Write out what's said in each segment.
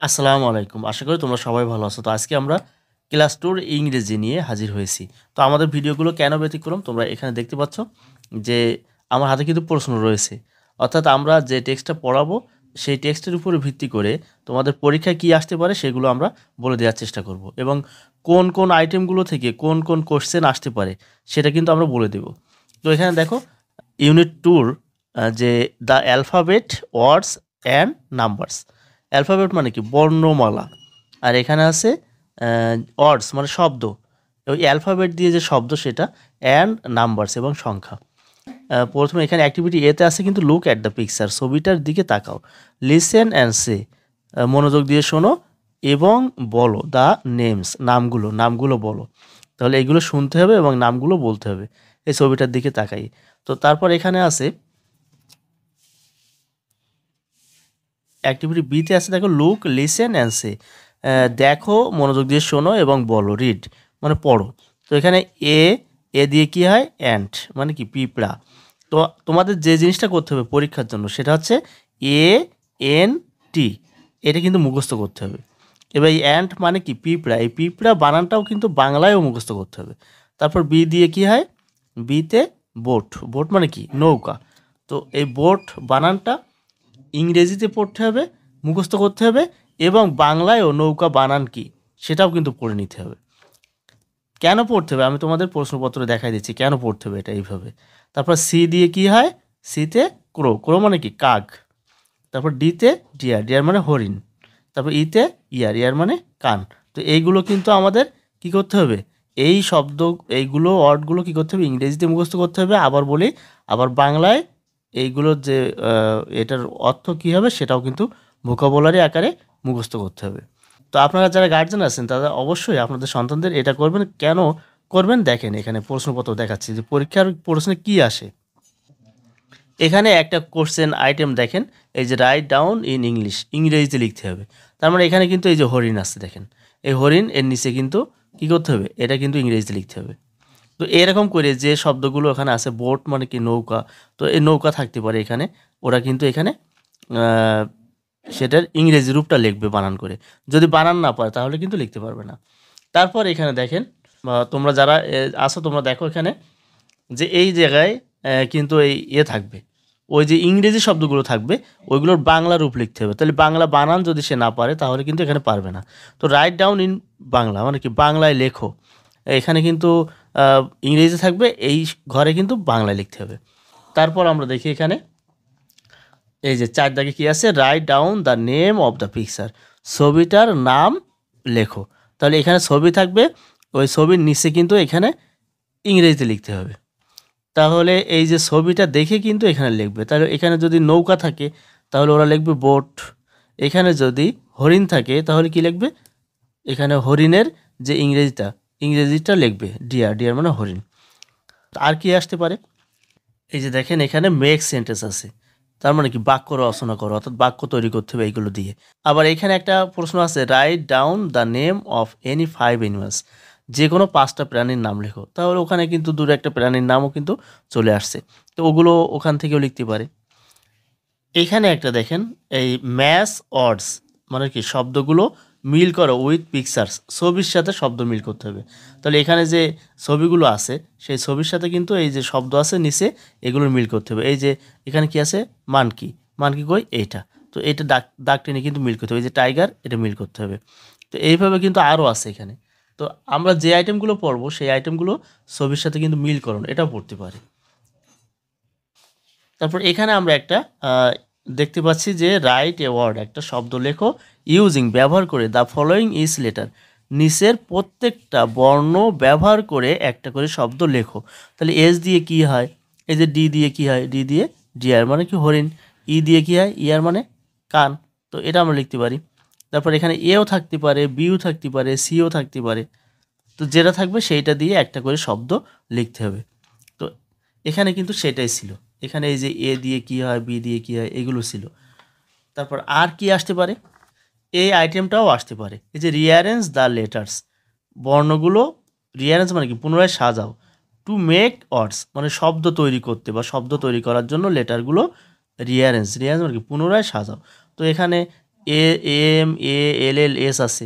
আসসালামু আলাইকুম। আশা করি তোমরা সবাই ভালো আছো। তো আজকে আমরা ক্লাস 2 র ইংরেজি নিয়ে হাজির হয়েছি। তো আমাদের ভিডিওগুলো কেন ব্যতিক্রম তোমরা এখানে দেখতে পাচ্ছ যে আমার হাতে কিন্তু প্রশ্ন রয়েছে। অর্থাৎ আমরা যে টেক্সটটা পড়াবো সেই টেক্সটের উপরে ভিত্তি করে তোমাদের পরীক্ষায় কি আসতে পারে সেগুলো আমরা বলে দেওয়ার চেষ্টা করব। এবং কোন কোন আইটেমগুলো থেকে কোন কোন কোশ্চেন আসতে পারে সেটা কিন্তু আমরা বলে দেব। তো এখানে দেখো ইউনিট 2 র যে the alphabet words and numbers. Alphabet মানে কি বর্ণমালা, আর এখানে আছে ওয়ার্ডস মানে শব্দ। ওই অ্যালফাবেট দিয়ে যে শব্দ সেটা, অ্যান্ড নাম্বারস এবং সংখ্যা। প্রথমে এখানে অ্যাক্টিভিটি এতে আছে কিন্তু লুক অ্যাট দ্য পিকচার, ছবিটার দিকে তাকাও। লিসেন অ্যান্ড সে, মনোযোগ দিয়ে শোনো এবং বলো দ্য নেমস, নামগুলো বলো। তাহলে এগুলো শুনতে হবে এবং নামগুলো বলতে হবে এই ছবিটার দিকে তাকাই। তো তারপর এখানে আছে অ্যাক্টিভিটি বিতে আছে, দেখো লুক লিসেন অ্যান্ড সে, দেখো মনোযোগ দিয়ে শোনো এবং বলো। রিড মানে পড়ো। তো এখানে এ এ দিয়ে কি হয়, অ্যান্ট মানে কি পিঁপড়া। তো তোমাদের যে জিনিসটা করতে হবে পরীক্ষার জন্য সেটা হচ্ছে এ এন টি, এটা কিন্তু মুখস্থ করতে হবে। এবার এই অ্যান্ট মানে কি পিঁপড়া, এই পিঁপড়া বানানটাও কিন্তু বাংলায়ও মুখস্থ করতে হবে। তারপর বি দিয়ে কি হয়, বিতে বোট, বোট মানে কি নৌকা। তো এই বোট বানানটা ইংরেজিতে পড়তে হবে, মুখস্থ করতে হবে, এবং বাংলায়ও নৌকা বানান কি সেটাও কিন্তু পড়ে নিতে হবে। কেন পড়তে হবে আমি তোমাদের প্রশ্নপত্র দেখাই দিচ্ছি কেন পড়তে হবে এটা এইভাবে। তারপর সি দিয়ে কি হয়, সিতে ক্রো, ক্রো মানে কি কাক। তারপর ডিতে ডিয়ার, ডিয়ার মানে হরিণ। তারপর ইতে ইয়ার, ইয়ার মানে কান। তো এইগুলো কিন্তু আমাদের কি করতে হবে, এই শব্দ এইগুলো ওয়ার্ডগুলো কি করতে হবে ইংরেজিতে মুখস্থ করতে হবে। আবার বলি, আবার বাংলায় এইগুলোর যে এটার অর্থ কী হবে সেটাও কিন্তু ভোকাবুলারি আকারে মুখস্থ করতে হবে। তো আপনারা যারা গার্জেন আছেন তারা অবশ্যই আপনাদের সন্তানদের এটা করবেন। কেন করবেন দেখেন, এখানে প্রশ্নপত্র দেখাচ্ছি যে পরীক্ষার প্রশ্নে কি আসে। এখানে একটা কোশ্চেন আইটেম দেখেন, এই যে রাইট ডাউন ইন ইংলিশ, ইংরেজিতে লিখতে হবে। তার মানে এখানে কিন্তু এই যে হরিণ আছে দেখেন, এই হরিণ এর নিচে কিন্তু কী করতে হবে, এটা কিন্তু ইংরেজিতে লিখতে হবে। তো এরকম করে যে শব্দগুলো এখানে আছে, বোট মানে কি নৌকা, তো এই নৌকা থাকতে পারে এখানে, ওরা কিন্তু এখানে আহ, সেটার ইংরেজি রূপটা লিখবে বানান করে। যদি বানান না পারে তাহলে কিন্তু লিখতে পারবে না। তারপর এখানে দেখেন, তোমরা যারা আসো তোমরা দেখো এখানে যে এই জায়গায় কিন্তু এই থাকবে, ওই যে ইংরেজি শব্দগুলো থাকবে ওইগুলোর বাংলা রূপ লিখতে হবে। তাহলে বাংলা বানান যদি সে না পারে তাহলে কিন্তু এখানে পারবে না। তো রাইট ডাউন ইন বাংলা মানে কি বাংলায় লেখো, এখানে কিন্তু ইংরেজি থাকবে, এই ঘরে কিন্তু বাংলায় লিখতে হবে। তারপর আমরা দেখি এখানে এই যে 4 দাগে কি আছে, write down the name of the picture, ছবিটার নাম লেখো। তাহলে এখানে ছবি থাকবে, ওই ছবির নিচে কিন্তু এখানে ইংরেজিতে লিখতে হবে। তাহলে এই যে ছবিটা দেখে কিন্তু এখানে লিখবে। তাহলে এখানে যদি নৌকা থাকে তাহলে ওরা লিখবে বোট। এখানে যদি হরিণ থাকে তাহলে কি লিখবে, এখানে হরিণের যে ইংরেজিটা লিখবে ডিয়ার, ডিয়ার মানে হরিণ। আর কি আসতে পারে, এই যে দেখেন এখানে মেক সেন্টেন্স আছে, তার মানে কি বাক্য রচনা করো, অর্থাৎ বাক্য তৈরি করতে হবে এইগুলো দিয়ে। আবার এখানে একটা প্রশ্ন আছে, write down the name of any 5 animals, যে কোনো 5টা প্রাণীর নাম লেখো। তাহলে ওখানে কিন্তু দূরে একটা প্রাণীর নামও কিন্তু চলে আসছে, তো ওগুলো ওখান থেকেও লিখতে পারে। এইখানে একটা দেখেন, এই ম্যাচ অর্ডস মানে কি শব্দগুলো মিল করো উইথ পিকচার্স, ছবির সাথে শব্দ মিল করতে হবে। তাহলে এখানে যে ছবিগুলো আছে সেই ছবির সাথে কিন্তু এই যে শব্দ আছে নিচে এগুলোর মিল করতে হবে। এই যে এখানে কি আছে, মানকি, মানকি কই এইটা, তো এটা দাগ দাগ টেনে কিন্তু মিল করতে হবে। এই যে টাইগার, এটা মিল করতে হবে। তো এইভাবে কিন্তু আরও আছে এখানে। তো আমরা যে আইটেমগুলো পড়বো সেই আইটেমগুলো ছবির সাথে কিন্তু মিল করুন, এটাও পড়তে পারি। তারপর এখানে আমরা একটা দেখতে পাচ্ছি যে রাইট এ ওয়ার্ড, একটা শব্দ লেখো ইউজিং ব্যবহার করে দ্য ফলোয়িং ইজ লেটার, নিচের প্রত্যেকটা বর্ণ ব্যবহার করে একটা করে শব্দ লেখো। তাহলে এস দিয়ে কি হয়, এই যে ডি দিয়ে কি হয়, ডি দিয়ে ডিয়ার মানে কি হরিণ। ই দিয়ে কি হয়, ইয়ার মানে কান। তো এটা আমরা লিখতে পারি। তারপর এখানে এও থাকতে পারে, বিও থাকতে পারে, সিও থাকতে পারে। তো যেটা থাকবে সেইটা দিয়ে একটা করে শব্দ লিখতে হবে। তো এখানে কিন্তু সেটাই ছিল, এখানে এই যে এ দিয়ে কি হয়, বি দিয়ে কি হয়, এগুলো ছিল। তারপর আর কি আসতে পারে, এই আইটেমটাও আসতে পারে, এই যে রিঅ্যারেঞ্জ দ্য লেটার্স, বর্ণগুলো রিঅ্যারেঞ্জ মানে কি পুনরায় সাজাও। টু মেক ওয়ার্ডস মানে শব্দ তৈরি করতে বা শব্দ তৈরি করার জন্য লেটারগুলো রিঅ্যারেঞ্জ, রিঅ্যারেঞ্জ মানে কি পুনরায় সাজাও। তো এখানে A M A L L S আছে।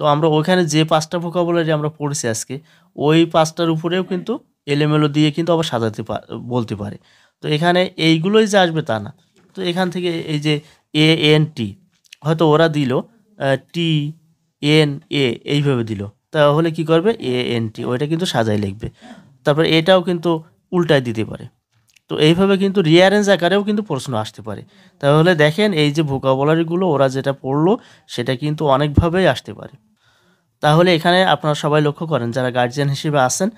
তো আমরা ওইখানে যে 5টা ভোকাবুলারি আমরা পড়েছি আজকে, ওই 5টার উপরেও কিন্তু এলোমেলো দিয়ে কিন্তু আবার সাজাতে বলতে পারে। তো এখানে এইগুলোই যে আসবে তা না। তো এখান থেকে এই যে এ এন টি হয়তো ওরা দিল টি এন এ এইভাবে দিল, তাহলে কি করবে এ এন টি ওইটা কিন্তু সাজাই লিখবে। তারপর এটাও কিন্তু উল্টায় দিতে পারে। তো এইভাবে কিন্তু রিঅ্যারেঞ্জ আকারেও কিন্তু প্রশ্ন আসতে পারে। তাহলে দেখেন এই যে ভোকাবুলারিগুলো ওরা যেটা পড়লো সেটা কিন্তু অনেকভাবেই আসতে পারে। তাহলে এখানে আপনারা সবাই লক্ষ্য করেন যারা গার্জিয়ান হিসেবে আছেন,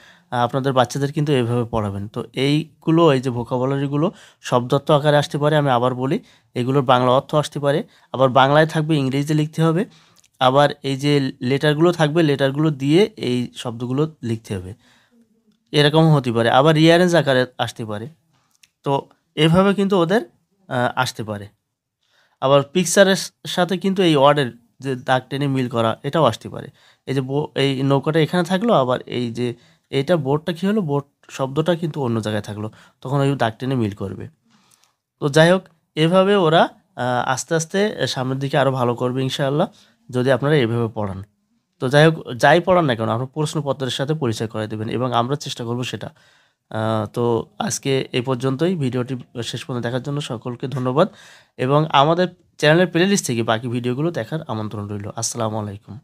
আপনাদের বাচ্চাদের কিন্তু এইভাবে পড়াবেন। তো এইগুলো এই যে ভোকাবুলারিগুলো শব্দার্থ আকারে আসতে পারে, আমি আবার বলি এগুলোর বাংলা অর্থ আসতে পারে, আবার বাংলায় থাকবে ইংরেজিতে লিখতে হবে, আবার এই যে লেটারগুলো থাকবে লেটারগুলো দিয়ে এই শব্দগুলো লিখতে হবে, এরকমও হতে পারে। আবার রিঅ্যারেঞ্জ আকারে আসতে পারে। তো এভাবে কিন্তু ওদের আসতে পারে। আবার পিকচারের সাথে কিন্তু এই ওয়ার্ডের যে দাগ টেনে মিল করা এটাও আসতে পারে। এই যে এই নৌকাটা এখানে থাকলো, আবার এই যে এইটা বোটটা কী হলো, বোট শব্দটা কিন্তু অন্য জায়গায় থাকলো, তখন ওই দাগ টেনে মিল করবে। তো যাই হোক, এভাবে ওরা আস্তে আস্তে সামনের দিকে আরও ভালো করবে ইনশাআল্লাহ, যদি আপনারা এভাবে পড়ান। তো যাই হোক, যাই পড়ান না কেন আপনার প্রশ্নপত্রের সাথে পরিচয় করাই দেবেন এবং আমরা চেষ্টা করব সেটা। তো আজকে এই পর্যন্তই। ভিডিওটি শেষ পর্যন্ত দেখার জন্য সকলকে ধন্যবাদ এবং আমাদের চ্যানেলের প্লেলিস্ট থেকে বাকি ভিডিওগুলো দেখার আমন্ত্রণ রইল। আসসালামু আলাইকুম।